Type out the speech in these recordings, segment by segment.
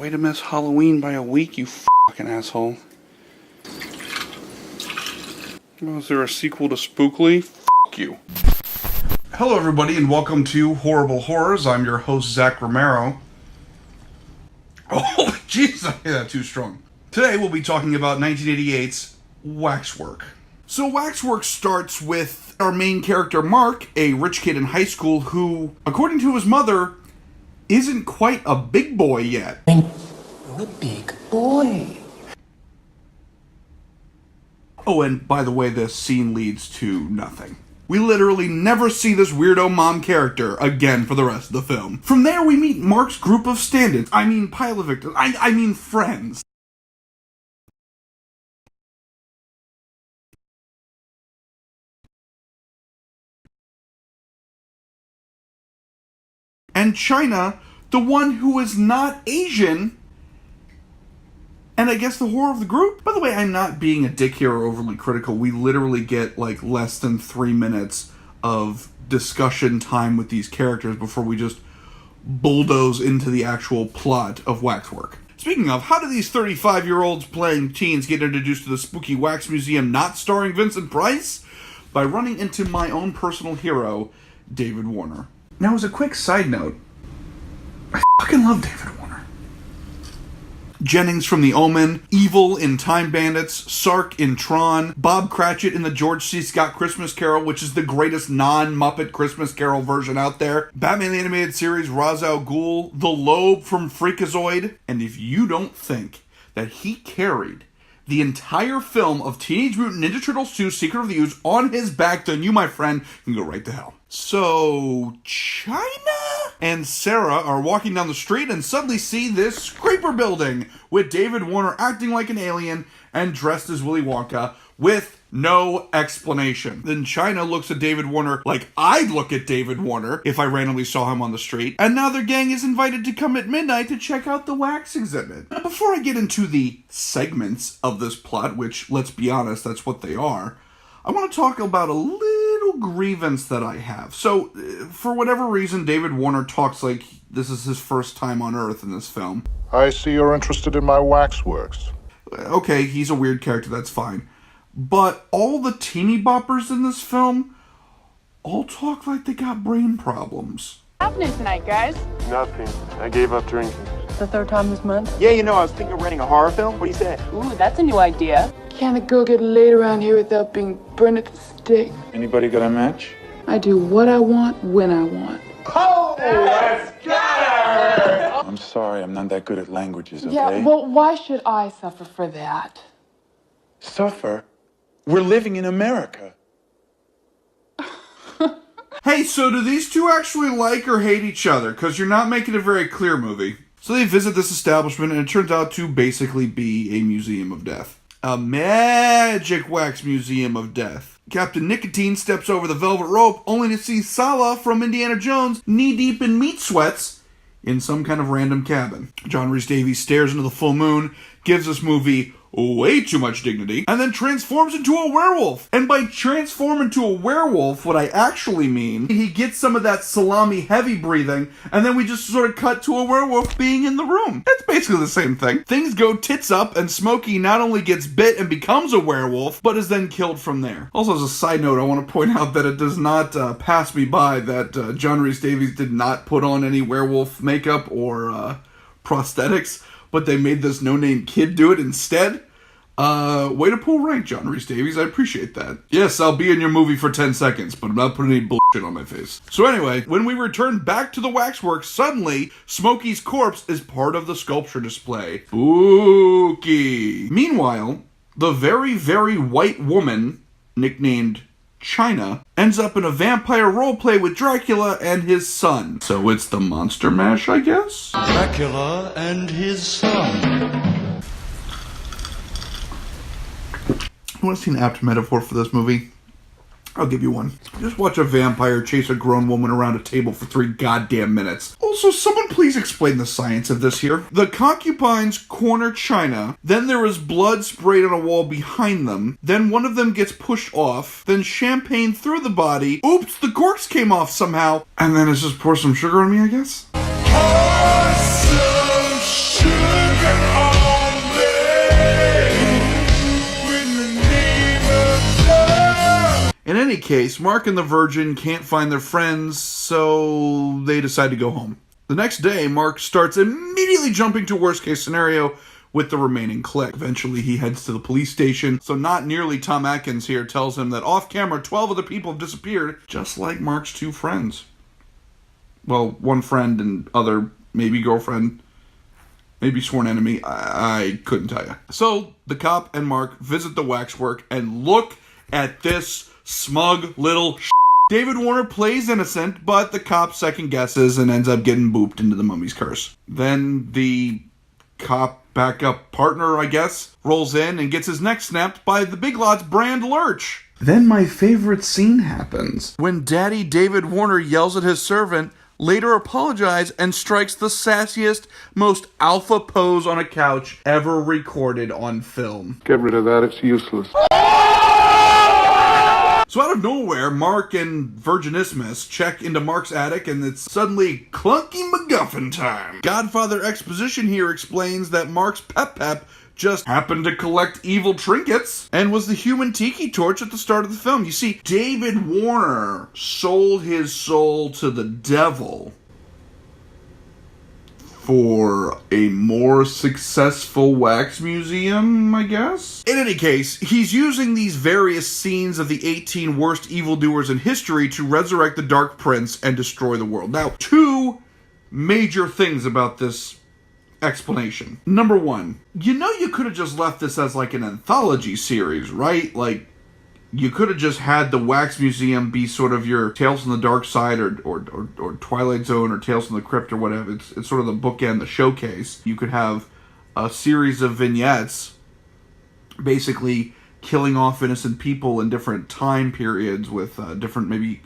Way to miss Halloween by a week, you fucking asshole. Oh, is there a sequel to Spookly? Fuck you. Hello everybody and welcome to Horrible Horrors. I'm your host, Zach Romero. Oh, jeez, I made that too strong. Today we'll be talking about 1988's Waxwork. So Waxwork starts with our main character, Mark, a rich kid in high school who, according to his mother, isn't quite a big boy yet. I'm a big boy. Oh, and by the way, this scene leads to nothing. We literally never see this weirdo mom character again for the rest of the film. From there, we meet Mark's group of stand-ins. Pile of victims. Friends. And China, the one who is not Asian, and I guess the horror of the group. By the way, I'm not being a dick here or overly critical. We literally get like less than 3 minutes of discussion time with these characters before we just bulldoze into the actual plot of Waxwork. Speaking of, how do these 35-year-olds playing teens get introduced to the spooky wax museum not starring Vincent Price? By running into my own personal hero, David Warner. Now, as a quick side note, I fucking love David Warner. Jennings from The Omen, Evil in Time Bandits, Sark in Tron, Bob Cratchit in the George C. Scott Christmas Carol, which is the greatest non-Muppet Christmas Carol version out there, Batman the Animated Series, Ra's al Ghul, The Lobe from Freakazoid, and if you don't think that he carried the entire film of Teenage Mutant Ninja Turtles 2 Secret of the Ooze on his back, then you, my friend, can go right to hell. So, China and Sarah are walking down the street and suddenly see this scraper building with David Warner acting like an alien and dressed as Willy Wonka with no explanation. Then China looks at David Warner like I'd look at David Warner if I randomly saw him on the street. And now their gang is invited to come at midnight to check out the wax exhibit. Now, before I get into the segments of this plot, which, let's be honest, that's what they are, I want to talk about a little grievance that I have. So, for whatever reason, David Warner talks like this is his first time on Earth in this film. I see you're interested in my waxworks. Okay, he's a weird character, that's fine. But all the teeny boppers in this film all talk like they got brain problems. What's happening tonight, guys? Nothing. I gave up drinking. The third time this month? Yeah, I was thinking of renting a horror film. What do you say? Ooh, that's a new idea. Can't a girl get laid around here without being burned at the stake? Anybody got a match? I do what I want, when I want. Oh, let's get her! I'm sorry, I'm not that good at languages, okay? Yeah, well, why should I suffer for that? Suffer? We're living in America. Hey, so do these two actually like or hate each other? Because you're not making a very clear movie. So they visit this establishment and it turns out to basically be a museum of death. A magic wax museum of death. Captain Nicotine steps over the velvet rope only to see Sala from Indiana Jones knee-deep in meat sweats in some kind of random cabin. John Rhys-Davies stares into the full moon, gives this movie way too much dignity, and then transforms into a werewolf. And by transform into a werewolf, what I actually mean, he gets some of that salami heavy breathing, and then we just sort of cut to a werewolf being in the room. It's basically the same thing. Things go tits up, and Smokey not only gets bit and becomes a werewolf, but is then killed from there. Also, as a side note, I want to point out that it does not pass me by that John Rhys-Davies did not put on any werewolf makeup or prosthetics, but they made this no-name kid do it instead. Way to pull rank, John Rhys-Davies. I appreciate that. Yes, I'll be in your movie for 10 seconds, but I'm not putting any bullshit on my face. So anyway, when we return back to the waxworks, suddenly, Smokey's corpse is part of the sculpture display. Spooky. Meanwhile, the very, very white woman, nicknamed China, ends up in a vampire roleplay with Dracula and his son. So it's the Monster Mash, I guess? Dracula and his son. You want to see an apt metaphor for this movie? I'll give you one. Just watch a vampire chase a grown woman around a table for 3 goddamn minutes. Also, someone please explain the science of this here. The concubines corner China, then there is blood sprayed on a wall behind them, then one of them gets pushed off, then champagne through the body, oops, the corks came off somehow, and then it's just pour some sugar on me, I guess? Pour some sugar. any case, Mark and the Virgin can't find their friends, so they decide to go home. The next day, Mark starts immediately jumping to worst case scenario with the remaining clique. Eventually, he heads to the police station, so not nearly Tom Atkins here tells him that off camera, 12 other people have disappeared, just like Mark's two friends. Well, one friend and other, maybe girlfriend, maybe sworn enemy, I couldn't tell you. So, the cop and Mark visit the waxwork, and look at this smug little David Warner plays innocent, but the cop second guesses and ends up getting booped into the mummy's curse. Then the cop backup partner, I guess, rolls in and gets his neck snapped by the Big Lots brand Lurch. Then my favorite scene happens. When Daddy David Warner yells at his servant, later apologizes and strikes the sassiest, most alpha pose on a couch ever recorded on film. Get rid of that, it's useless. So out of nowhere, Mark and Virginismus check into Mark's attic and it's suddenly clunky MacGuffin time. Godfather Exposition here explains that Mark's Pep just happened to collect evil trinkets and was the human tiki torch at the start of the film. You see, David Warner sold his soul to the devil for a more successful wax museum, I guess? In any case, he's using these various scenes of the 18 worst evildoers in history to resurrect the Dark Prince and destroy the world. Now, two major things about this explanation. Number one, you could have just left this as like an anthology series, right? Like, you could have just had the Wax Museum be sort of your Tales from the Dark Side or Twilight Zone or Tales from the Crypt or whatever. It's sort of the bookend, the showcase. You could have a series of vignettes basically killing off innocent people in different time periods with different maybe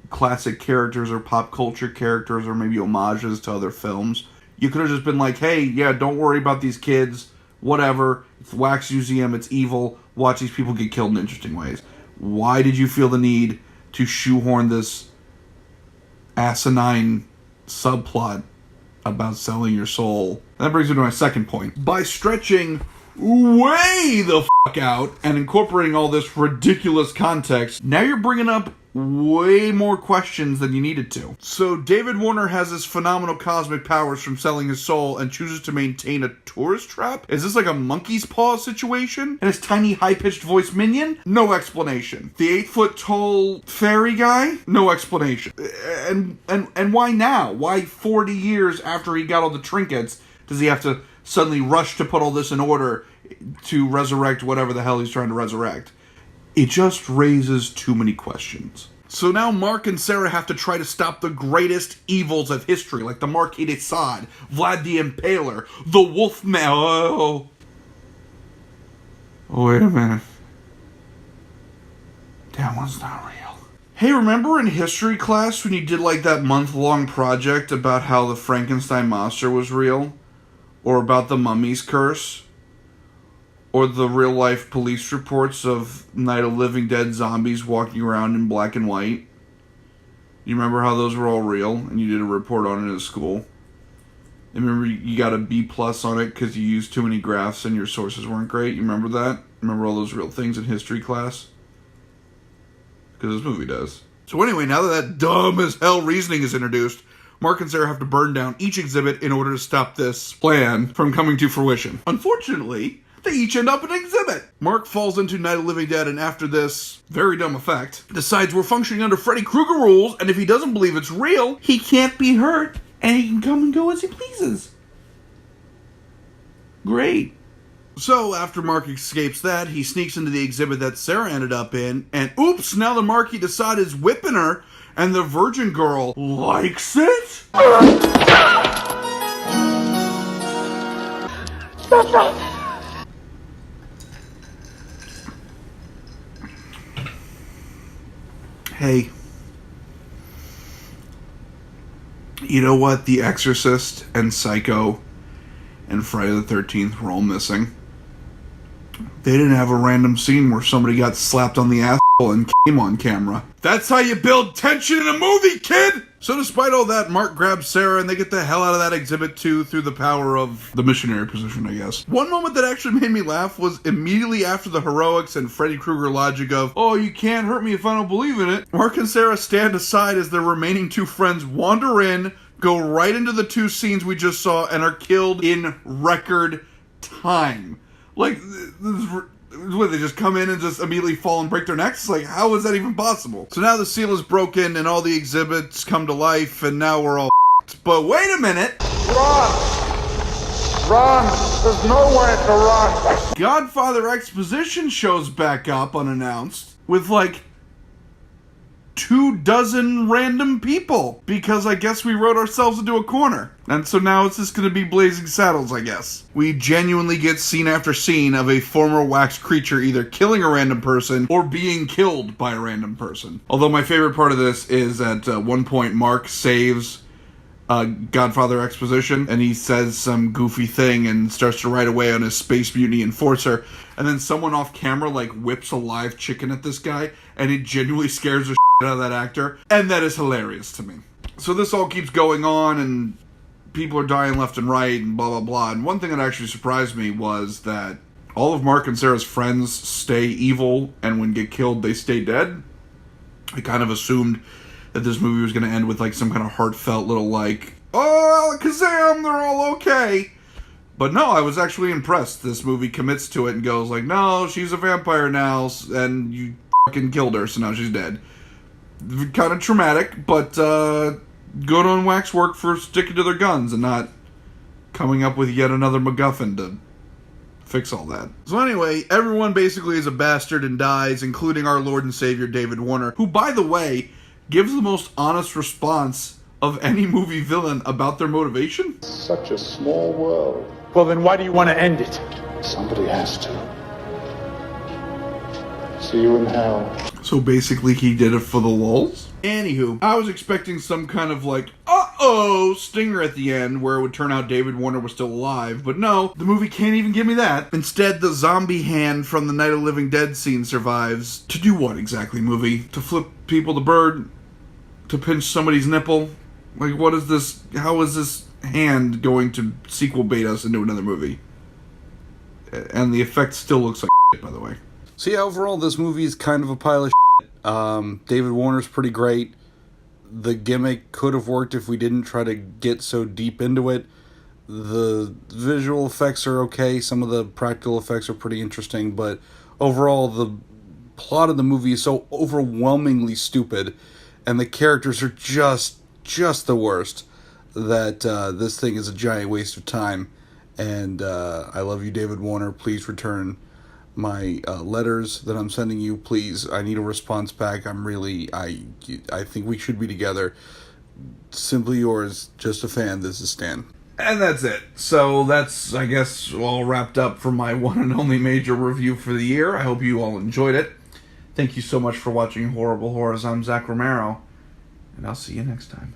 classic characters or pop culture characters or maybe homages to other films. You could have just been like, hey, yeah, don't worry about these kids. Whatever. It's the Wax Museum. It's evil. Watch these people get killed in interesting ways. Why did you feel the need to shoehorn this asinine subplot about selling your soul? That brings me to my second point. By stretching way the fuck out and incorporating all this ridiculous context, now you're bringing up way more questions than you needed to. So David Warner has his phenomenal cosmic powers from selling his soul and chooses to maintain a tourist trap? Is this like a monkey's paw situation? And his tiny high-pitched voice minion? No explanation. The 8-foot-tall fairy guy? No explanation. And why now? Why 40 years after he got all the trinkets does he have to suddenly rush to put all this in order to resurrect whatever the hell he's trying to resurrect? It just raises too many questions. So now Mark and Sarah have to try to stop the greatest evils of history, like the Marquis de Sade, Vlad the Impaler, the Wolfman. Oh, wait a minute. That one's not real. Hey, remember in history class when you did like that month-long project about how the Frankenstein monster was real? Or about the mummy's curse? Or the real-life police reports of Night of Living Dead zombies walking around in black and white? You remember how those were all real, and you did a report on it at school? And remember you got a B+ on it because you used too many graphs and your sources weren't great? You remember that? Remember all those real things in history class? Because this movie does. So anyway, now that dumb as hell reasoning is introduced, Mark and Sarah have to burn down each exhibit in order to stop this plan from coming to fruition. Unfortunately, they each end up in an exhibit. Mark falls into Night of the Living Dead, and after this very dumb effect, decides we're functioning under Freddy Krueger rules, and if he doesn't believe it's real, he can't be hurt, and he can come and go as he pleases. Great. So, after Mark escapes that, he sneaks into the exhibit that Sarah ended up in, and oops, now the Marquis de Sade is whipping her, and the virgin girl likes it? Stop. Hey, you know what? The Exorcist and Psycho and Friday the 13th were all missing. They didn't have a random scene where somebody got slapped on the ass and came on camera. That's how you build tension in a movie, kid! So despite all that, Mark grabs Sarah and they get the hell out of that exhibit 2 through the power of the missionary position, I guess. One moment that actually made me laugh was immediately after the heroics and Freddy Krueger logic of, oh, you can't hurt me if I don't believe in it. Mark and Sarah stand aside as their remaining 2 friends wander in, go right into the 2 scenes we just saw, and are killed in record time. Like, what, they just come in and just immediately fall and break their necks? Like, how is that even possible? So now the seal is broken and all the exhibits come to life and now we're all f***ed. But wait a minute! Run! Run! There's nowhere to run! Godfather Exposition shows back up unannounced with like 24 random people because I guess we wrote ourselves into a corner. And so now it's just gonna be Blazing Saddles, I guess. We genuinely get scene after scene of a former wax creature either killing a random person or being killed by a random person. Although my favorite part of this is at one point Mark saves Godfather Exposition and he says some goofy thing and starts to ride away on his Space Mutiny Enforcer, and then someone off camera like whips a live chicken at this guy and it genuinely scares the out of that actor, and that is hilarious to me. So this all keeps going on and people are dying left and right and blah blah blah, and one thing that actually surprised me was that all of Mark and Sarah's friends stay evil and when get killed they stay dead. I kind of assumed that this movie was going to end with like some kind of heartfelt little like, oh Alakazam, they're all okay. But no, I was actually impressed. This movie commits to it and goes like, no, she's a vampire now and you fucking killed her, so now she's dead. Kind of traumatic, but good on Waxwork for sticking to their guns and not coming up with yet another MacGuffin to fix all that. So anyway, everyone basically is a bastard and dies, including our Lord and Savior David Warner, who, by the way, gives the most honest response of any movie villain about their motivation. Such a small world. Well, then why do you want to end it? Somebody has to. See you in hell. So basically he did it for the lulz? Anywho, I was expecting some kind of like, uh-oh, stinger at the end where it would turn out David Warner was still alive, but no, the movie can't even give me that. Instead, the zombie hand from the Night of the Living Dead scene survives. To do what exactly, movie? To flip people the bird? To pinch somebody's nipple? Like, what is this? How is this hand going to sequel bait us into another movie? And the effect still looks like shit, by the way. So yeah, overall, this movie is kind of a pile of shit. David Warner's pretty great. The gimmick could have worked if we didn't try to get so deep into it. The visual effects are okay. Some of the practical effects are pretty interesting. But overall, the plot of the movie is so overwhelmingly stupid. And the characters are just the worst. That this thing is a giant waste of time. And I love you, David Warner. Please return my letters that I'm sending you. Please, I need a response back. I think we should be together. Simply yours, just a fan. This is Stan. And that's it. So that's, I guess, all wrapped up for my one and only major review for the year. I hope you all enjoyed it. Thank you so much for watching Horrible Horrors. I'm Zach Romero, and I'll see you next time.